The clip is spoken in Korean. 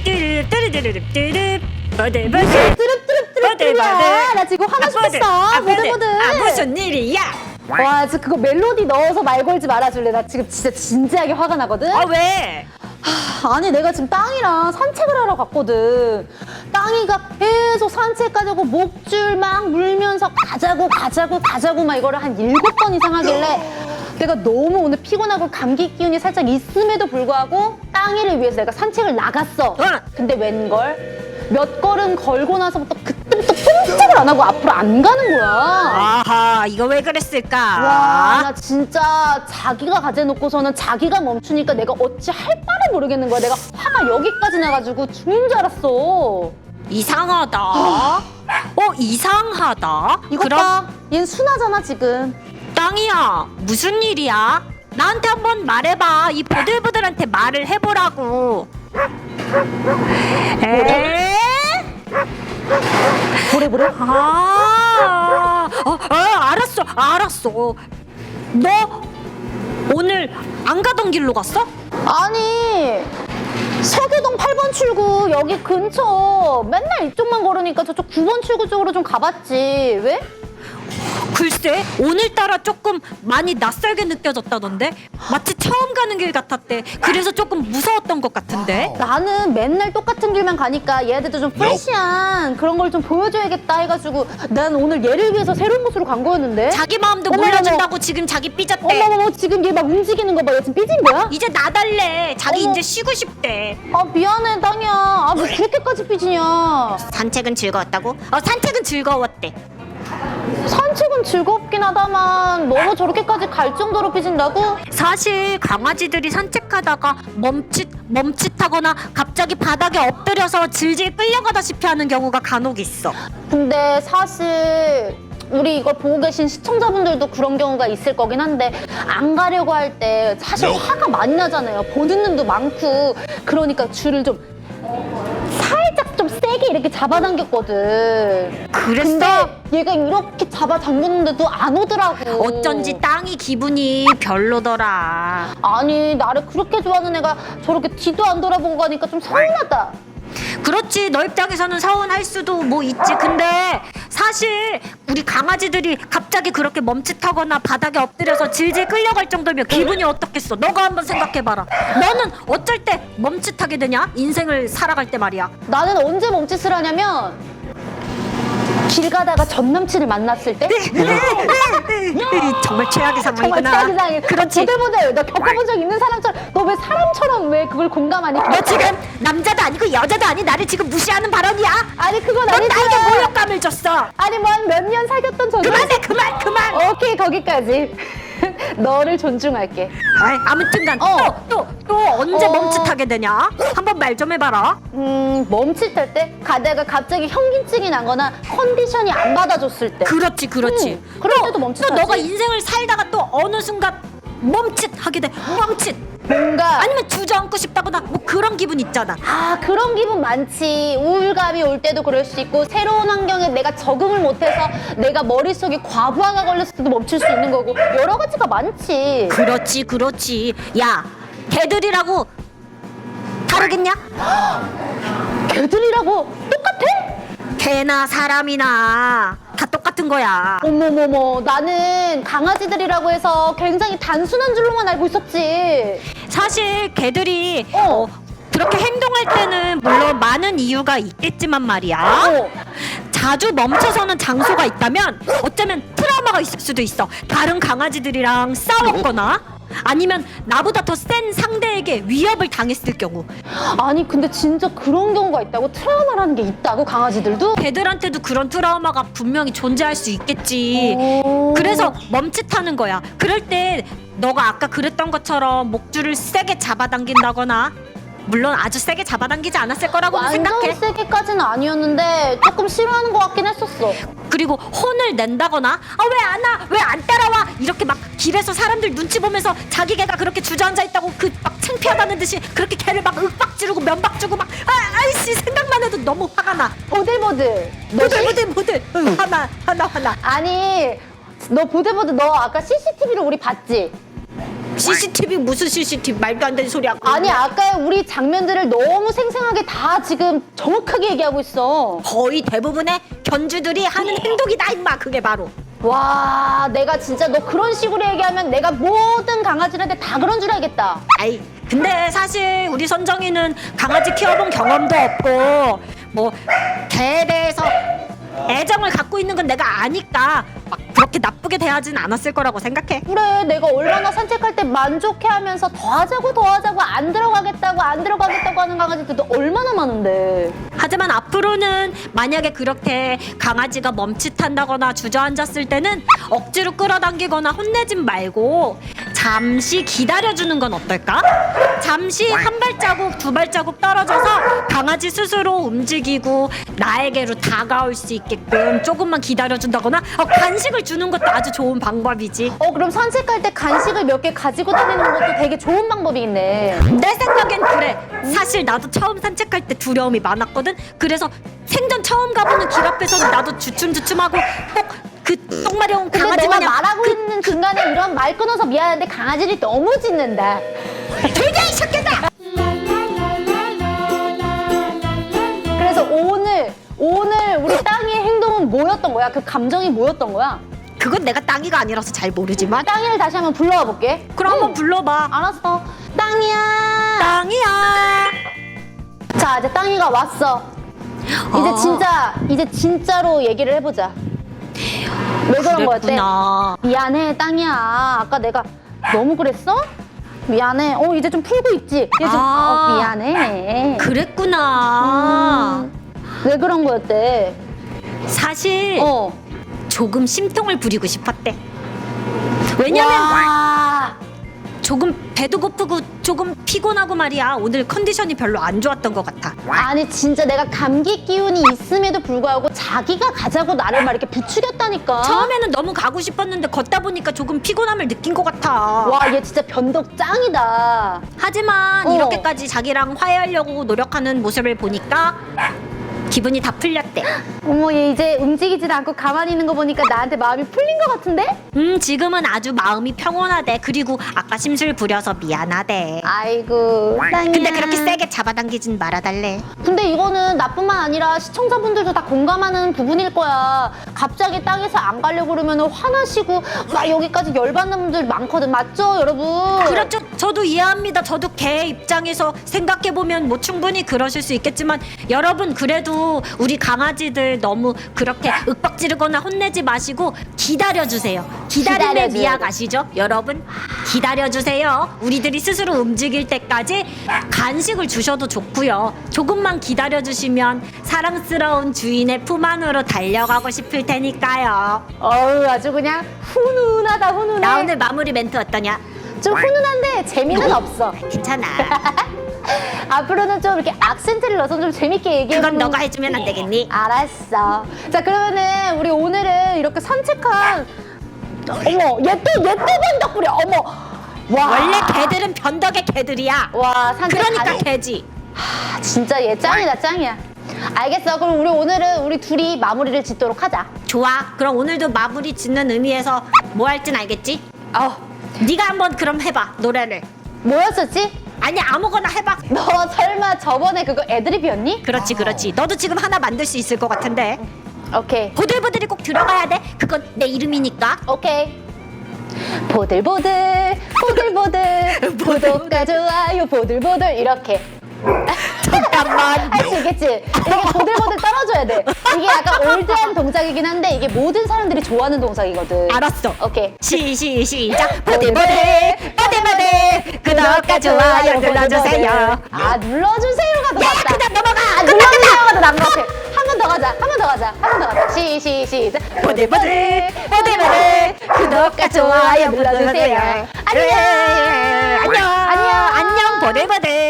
뚜릅뚜릅뚜릅뚜릅. 나 지금 화나 죽겠어. 보들보들. 무슨 일이야? 와, 진짜 그거 멜로디 넣어서 말 걸지 말아줄래? 나 지금 진짜 진지하게 화가 나거든. 왜? 아니 내가 지금 땅이랑 산책을 하러 갔거든. 땅이가 계속 산책 가자고 목줄 막 물면서 가자고 막 이거를 한 7번 이상 하길래 내가 너무 오늘 피곤하고 감기 기운이 살짝 있음에도 불구하고 땅이를 위해서 내가 산책을 나갔어. 근데 웬걸? 몇 걸음 걸고 나서부터 그때부터 꼼짝을 안 하고 앞으로 안 가는 거야. 아하, 이거 왜 그랬을까? 와, 나 진짜 자기가 가재놓고서는 자기가 멈추니까 내가 어찌 할 바를 모르겠는 거야. 내가 화가 여기까지 나가지고 죽는 줄 알았어. 이상하다. 이상하다. 이것 봐, 얜 순하잖아 지금. 땅이야, 무슨 일이야? 나한테 한번 말해봐. 이 보들보들한테 말을 해보라고. 뭐래? 알았어. 너 오늘 안 가던 길로 갔어? 아니 서교동 8번 출구 여기 근처 맨날 이쪽만 걸으니까 저쪽 9번 출구 쪽으로 좀 가봤지. 왜? 글쎄, 오늘따라 조금 많이 낯설게 느껴졌다던데? 마치 처음 가는 길 같았대. 그래서 조금 무서웠던 것 같은데? 나는 맨날 똑같은 길만 가니까 얘네들도 좀 프레시한 그런 걸 좀 보여줘야겠다 해가지고 난 오늘 얘를 위해서 새로운 곳으로 간 거였는데. 자기 마음도 어머머머. 몰라준다고 지금 자기 삐졌대. 어머머머, 지금 얘 막 움직이는 거 봐. 얘 지금 삐진 거야? 이제 나달래. 자기 어머. 이제 쉬고 싶대. 아 미안해 땅이야. 아 왜 그렇게까지 삐지냐. 산책은 즐거웠다고? 산책은 즐거웠대. 산책은 즐겁긴 하다만 너무 저렇게까지 갈 정도로 삐진다고? 사실 강아지들이 산책하다가 멈칫하거나 갑자기 바닥에 엎드려서 질질 끌려가다시피 하는 경우가 간혹 있어. 근데 사실 우리 이걸 보고 계신 시청자분들도 그런 경우가 있을 거긴 한데 안 가려고 할 때 사실 화가 많이 나잖아요. 보는 눈도 많고. 그러니까 줄을 좀 살짝 좀 세게 이렇게 잡아당겼거든. 그랬어? 근데 얘가 이렇게 잡아당겼는데도 안 오더라고. 어쩐지 땅이 기분이 별로더라. 아니 나를 그렇게 좋아하는 애가 저렇게 뒤도 안 돌아보고 가니까 좀 서운하다. 그렇지, 너 입장에서는 서운할 수도 뭐 있지. 근데 사실 우리 강아지들이 갑자기 그렇게 멈칫하거나 바닥에 엎드려서 질질 끌려갈 정도면 기분이 어떻겠어? 너가 한번 생각해봐라. 너는 어쩔 때 멈칫하게 되냐? 인생을 살아갈 때 말이야. 나는 언제 멈칫을 하냐면 길 가다가 전 남친을 만났을 때. 정말 최악의 정말 상황이구나. 최악의 상황이. 그렇지. 보들 너 겪어본 적 있는 사람처럼 너 왜 사람처럼 왜 그걸 공감하니? 너 지금 남자도 아니고 여자도 아닌 나를 지금 무시하는 발언이야? 아니 그건 넌 아니지. 나에게 모욕감을 줬어. 아니 뭐 몇 년 사귀었던 전. 그만. 오케이 거기까지. 너를 존중할게. 아무튼간 또 언제 멈칫하게 되냐? 한번 말 좀 해봐라. 멈칫할 때 가다가 갑자기 현기증이 나거나 컨디션이 안 받아줬을 때. 그렇지. 그럴 때도 또 멈칫하지. 너가 인생을 살다가 또 어느 순간 멈칫하게 돼. 뭔가 아니면 주저앉고 싶다거나 뭐 그런 기분 있잖아. 그런 기분 많지. 우울감이 올 때도 그럴 수 있고 새로운 환경에 내가 적응을 못해서 내가 머릿속에 과부하가 걸렸을 때도 멈출 수 있는 거고 여러 가지가 많지. 그렇지. 야, 개들이라고 다르겠냐? 개들이라고 똑같아? 개나 사람이나 다 똑같은 거야. 어머머머, 나는 강아지들이라고 해서 굉장히 단순한 줄로만 알고 있었지. 사실 개들이 어. 그렇게 행동할 때는 물론 많은 이유가 있겠지만 말이야. 자주 멈춰서는 장소가 있다면 어쩌면 트라우마가 있을 수도 있어. 다른 강아지들이랑 싸웠거나 아니면 나보다 더 센 상대에게 위협을 당했을 경우. 아니 근데 진짜 그런 경우가 있다고? 트라우마라는 게 있다고 강아지들도? 개들한테도 그런 트라우마가 분명히 존재할 수 있겠지. 오. 그래서 멈칫하는 거야. 그럴 때 너가 아까 그랬던 것처럼 목줄을 세게 잡아당긴다거나, 물론 아주 세게 잡아당기지 않았을 거라고 완전 생각해. 세게까지는 아니었는데 조금 싫어하는 것 같긴 했었어. 그리고 혼을 낸다거나 왜 안 와? 왜 안 따라와? 이렇게 막 길에서 사람들 눈치 보면서 자기 개가 그렇게 주저앉아 있다고 그 막 창피하다는 듯이 그렇게 개를 막 윽박 지르고 면박 주고 막 아이씨 생각만 해도 너무 화가 나. 보들보들. 보들 화나. 아니 너 보들보들 너 아까 CCTV로 우리 봤지? CCTV 무슨 CCTV 말도 안 되는 소리야. 아니 아까 우리 장면들을 너무 생생하게 다 지금 정확하게 얘기하고 있어. 거의 대부분의 견주들이 하는 행동이다 임마. 그게 바로. 와 내가 진짜 너 그런 식으로 얘기하면 내가 모든 강아지들한테 다 그런 줄 알겠다. 아이 근데 사실 우리 선정이는 강아지 키워본 경험도 없고 뭐 개에 대해서 애정을 갖고 있는 건 내가 아니까 막 그렇게 나쁘게 대하진 않았을 거라고 생각해. 그래 내가 얼마나 산책할 때 만족해하면서 더 하자고 안 들어가겠다고 하는 강아지들도 얼마나 많은데. 하지만 앞으로는 만약에 그렇게 강아지가 멈칫한다거나 주저앉았을 때는 억지로 끌어당기거나 혼내진 말고 잠시 기다려주는 건 어떨까? 잠시 한 발자국 두 발자국 떨어져서 강아지 스스로 움직이고 나에게로 다가올 수 있게끔 조금만 기다려준다거나 간식을 주는 것도 아주 좋은 방법이지. 그럼 산책할 때 간식을 몇 개 가지고 다니는 것도 되게 좋은 방법이겠네. 내 생각엔 그래. 사실 나도 처음 산책할 때 두려움이 많았거든. 그래서 생전 처음 가보는 길 앞에서는 나도 주춤주춤하고 꼭 그 똥마려운 근데 강아지 너가 마냥 말하고 있는 중간에 이런 말 끊어서 미안한데 강아지들이 너무 짖는다. 돌자 이 새끼다. 그래서 오늘 우리 땅이의 행동은 뭐였던 거야? 그 감정이 뭐였던 거야? 그건 내가 땅이가 아니라서 잘 모르지만. 땅이를 다시 한번 불러와 볼게. 그럼 한번 불러봐. 알았어. 땅이야. 땅이야. 자 이제 땅이가 왔어. 이제 진짜로 얘기를 해보자. 왜 그런 거였대? 그랬구나. 미안해 땅이야. 아까 내가 너무 그랬어? 미안해. 이제 좀 풀고 있지. 얘 좀 미안해. 그랬구나. 왜 그런 거였대? 사실 어. 조금 심통을 부리고 싶었대. 왜냐면 와. 조금 배도 고프고 조금 피곤하고 말이야. 오늘 컨디션이 별로 안 좋았던 것 같아. 아니 진짜 내가 감기 기운이 있음에도 불구하고 자기가 가자고 나를 막 이렇게 부추겼다니까. 처음에는 너무 가고 싶었는데 걷다 보니까 조금 피곤함을 느낀 것 같아. 와 얘 진짜 변덕 짱이다. 하지만 어. 이렇게까지 자기랑 화해하려고 노력하는 모습을 보니까 기분이 다 풀렸대. 어머 얘 이제 움직이지도 않고 가만히 있는 거 보니까 나한테 마음이 풀린 것 같은데? 지금은 아주 마음이 평온하대. 그리고 아까 심술 부려서 미안하대. 아이고 땅이야. 근데 그렇게 세게 잡아당기진 말아달래. 근데 이거는 나뿐만 아니라 시청자분들도 다 공감하는 부분일 거야. 갑자기 땅에서 안 가려고 그러면 화나시고 막 여기까지 열받는 분들 많거든. 맞죠 여러분? 그렇죠. 저도 이해합니다. 저도 개 입장에서 생각해보면 뭐 충분히 그러실 수 있겠지만 여러분 그래도 우리 강아지들 너무 그렇게 윽박지르거나 혼내지 마시고 기다려주세요. 기다림의 기다려줘야 미학 돼. 아시죠? 여러분 기다려주세요. 우리들이 스스로 움직일 때까지 간식을 주셔도 좋고요. 조금만 기다려주시면 사랑스러운 주인의 품 안으로 달려가고 싶을 테니까요. 어우 아주 그냥 훈훈하다 훈훈해. 나 오늘 마무리 멘트 어떠냐? 좀 훈훈한데 재미는 없어. 괜찮아. 앞으로는 좀 이렇게 악센트를 넣어서 좀 재밌게 얘기해. 그건 너가 해주면 안 되겠니? 알았어. 자 그러면은 우리 오늘은 이렇게 산책한 어머 얘 또 변덕 부려. 어머 와 원래 개들은 변덕의 개들이야. 와 산책 그러니까 가네. 개지. 진짜 얘 짱이다 짱이야. 알겠어. 그럼 우리 오늘은 우리 둘이 마무리를 짓도록 하자. 좋아. 그럼 오늘도 마무리 짓는 의미에서 뭐 할진 알겠지? 네가 한번 그럼 해봐 노래를. 뭐였었지? 아니 아무거나 해봐. 너 설마 저번에 그거 애드립이었니? 그렇지 그렇지. 너도 지금 하나 만들 수 있을 것 같은데. 오케이 보들보들이 꼭 들어가야 돼. 그건 내 이름이니까. 오케이. 보들보들 보들보들 구독과 좋아요 보들보들 이렇게. 잠깐만. 할 수 있겠지? 이게 보들보들 떨어져야 돼. 이게 약간 올드한 동작이긴 한데 이게 모든 사람들이 좋아하는 동작이거든. 알았어. 오케이. 시작. 보들보들 보들보들 구독과 좋아요 눌러주세요. 아 눌러주세요가 더 야 낫다. 그냥 넘어가. 아 눌러주세요가 더 나은 것 같아. 한 번 더 가자. 한 번 더 가자. 시작. 보들보들 보들보들 구독과 좋아요 눌러주세요. 안녕. 안녕 보들보들.